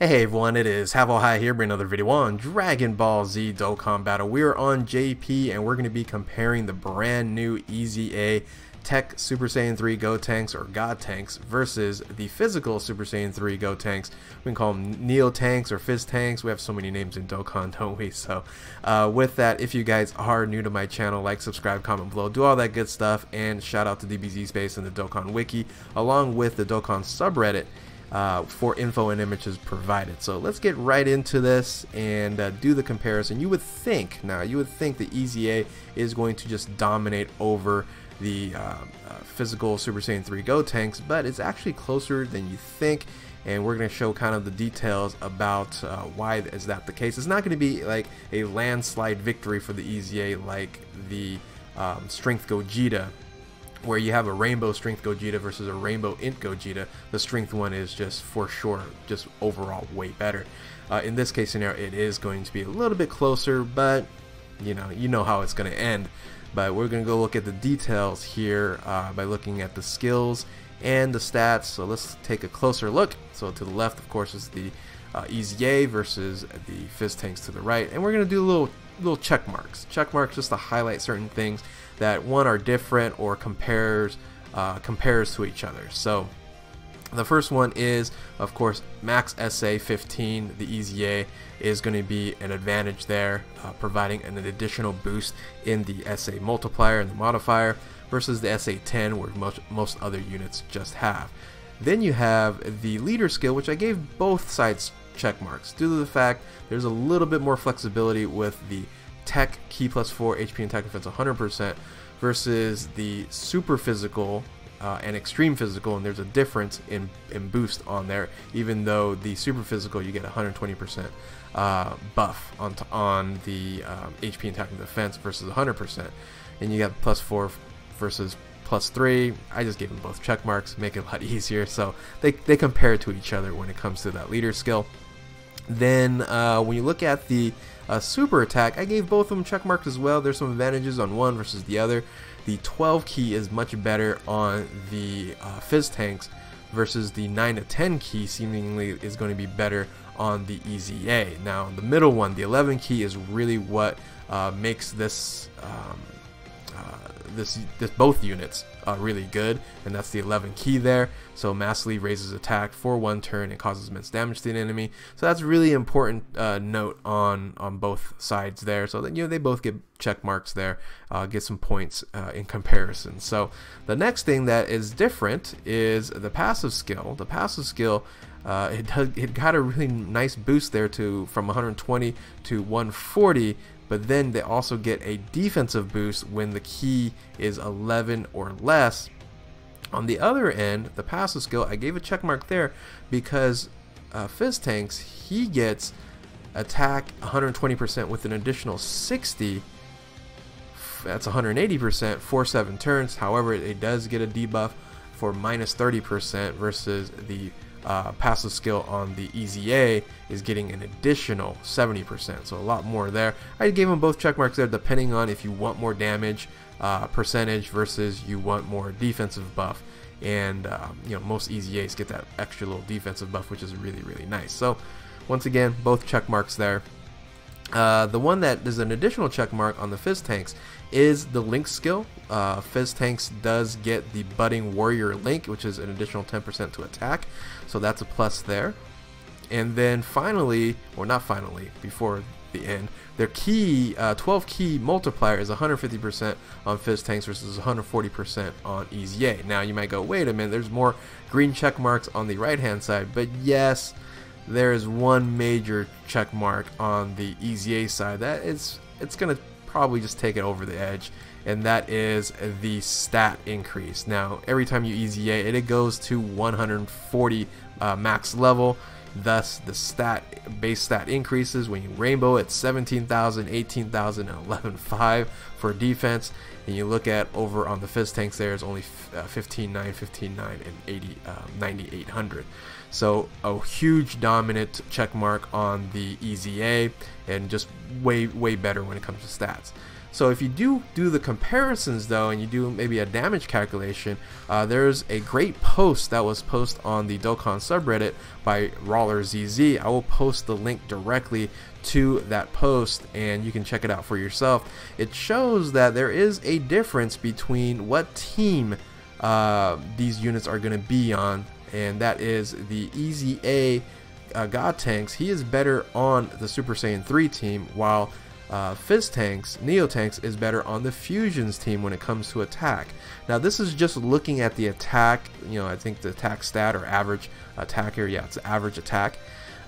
Hey everyone, it is High here, bringing another video on Dragon Ball Z Dokkan Battle. We are on JP and we're going to be comparing the brand new EZA Tech Super Saiyan 3 GODtenks or GODtenks versus the physical Super Saiyan 3 GODtenks. We can call them NeoTanks or PHYtenks. We have so many names in Dokkan, don't we? So with that, if you guys are new to my channel, like, subscribe, comment below, do all that good stuff, and shout out to DBZ Space and the Dokkan Wiki along with the Dokkan subreddit for info and images provided. So let's get right into this and do the comparison. You would think the EZA is going to just dominate over the physical Super Saiyan 3 GODtenks, but it's actually closer than you think, and we're going to show kind of the details about why is that the case. It's not going to be like a landslide victory for the EZA like the Strength Gogeta, where you have a Rainbow Strength Gogeta versus a Rainbow Int Gogeta. The Strength one is just for sure just overall way better. In this case scenario, it is going to be a little bit closer, but you know how it's going to end. But we're going to go look at the details here by looking at the skills and the stats. So let's take a closer look. So to the left, of course, is the EZA versus the PHYtenks to the right, and we're going to do little check marks just to highlight certain things that one are different or compares to each other. So the first one is, of course, max SA 15. The EZA is going to be an advantage there, providing an additional boost in the SA multiplier and the modifier versus the SA 10, where most other units just have. Then you have the leader skill, which I gave both sides check marks due to the fact there's a little bit more flexibility with the Tech Key plus 4 HP and Tech Defense 100% versus the super physical and extreme physical, and there's a difference in boost on there. Even though the super physical you get 120% buff on the HP and Tech Defense versus 100%, and you got plus 4 versus plus 3. I just gave them both check marks, make it a lot easier. So they compare to each other when it comes to that leader skill. Then when you look at the super attack, I gave both of them check marks as well. There's some advantages on one versus the other. The 12 key is much better on the PHYtenks versus the 9 to 10 key seemingly is going to be better on the EZA. Now the middle one, the 11 key, is really what makes this both units really good, and that's the 11 key there. So massively raises attack for one turn and causes immense damage to the enemy. So that's really important note on both sides there. So that they both get check marks there, get some points in comparison. So the next thing that is different is the passive skill. The passive skill, it got a really nice boost there from 120 to 140. But then they also get a defensive boost when the key is 11 or less. On the other end, the passive skill, I gave a check mark there because PHYtenks, he gets attack 120% with an additional 60. That's 180% for 7 turns. However, it does get a debuff for minus 30% versus the passive skill on the EZA is getting an additional 70%, so a lot more there. I gave them both check marks there depending on if you want more damage percentage versus you want more defensive buff, and most EZAs get that extra little defensive buff, which is really nice. So once again, both check marks there. The one that is an additional check mark on the PHYtenks is the Link skill. PHYtenks does get the Budding Warrior Link, which is an additional 10% to attack, so that's a plus there. And then finally, or not finally, before the end, their key 12 key multiplier is 150% on PHYtenks versus 140% on EZA. Now you might go, wait a minute, there's more green check marks on the right hand side, but yes, there is one major check mark on the EZA side that it's gonna probably just take it over the edge, and that is the stat increase. Now every time you EZA it goes to 140 max level, thus the base stat increases. When you rainbow, it's 17,000, 18,000, and 11,500 for defense, and you look at over on the PHYtenks, there's only 15,900, 15,900, and 9,800. So a huge dominant check mark on the EZA, and just way better when it comes to stats. So if you do the comparisons though, and you do maybe a damage calculation, there's a great post that was posted on the Dokkan subreddit by RollerZZ. I will post the link directly to that post and you can check it out for yourself. It shows that there is a difference between what team these units are going to be on, and that is the EZA GODtenks. He is better on the Super Saiyan 3 team, while PHYtenks, NeoTanks, is better on the Fusions team when it comes to attack. Now this is just looking at the attack, you know, I think the attack stat or average attack here, yeah, it's average attack.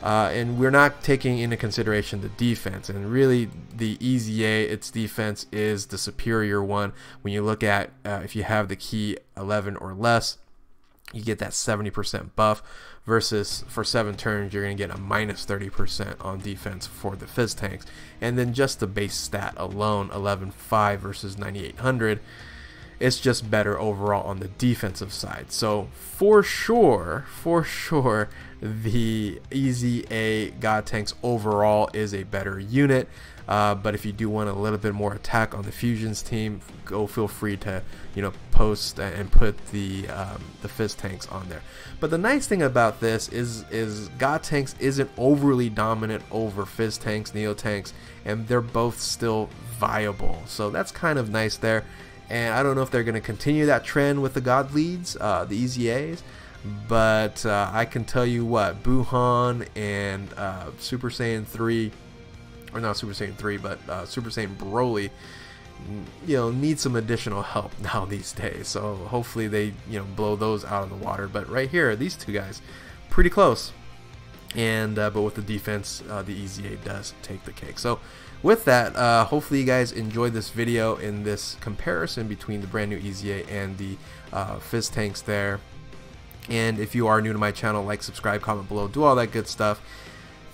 And we're not taking into consideration the defense, and really the EZA, its defense is the superior one. When you look at if you have the key 11 or less, you get that 70% buff, versus for 7 turns you're going to get a minus 30% on defense for the PHYtenks. And then just the base stat alone, 11.5 versus 9800, it's just better overall on the defensive side. So for sure the EZA GODtenks overall is a better unit. But if you do want a little bit more attack on the Fusions team, feel free to, you know, post and put the PHYtenks on there. But the nice thing about this is GODtenks isn't overly dominant over PHYtenks, NeoTanks, and they're both still viable. So that's kind of nice there. And I don't know if they're going to continue that trend with the God leads, the EZAs. But I can tell you what, Buhan and Super Saiyan 3, or not Super Saiyan 3, but Super Saiyan Broly, you know, need some additional help now these days. So hopefully they, you know, blow those out of the water. But right here, these two guys, pretty close. And but with the defense, the EZA does take the cake. So with that, hopefully you guys enjoyed this video in this comparison between the brand new EZA and the PHYtenks there. And if you are new to my channel, like, subscribe, comment below, do all that good stuff.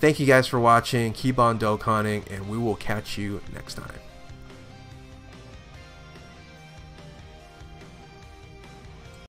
Thank you guys for watching. Keep on Dokkanning, and we will catch you next time.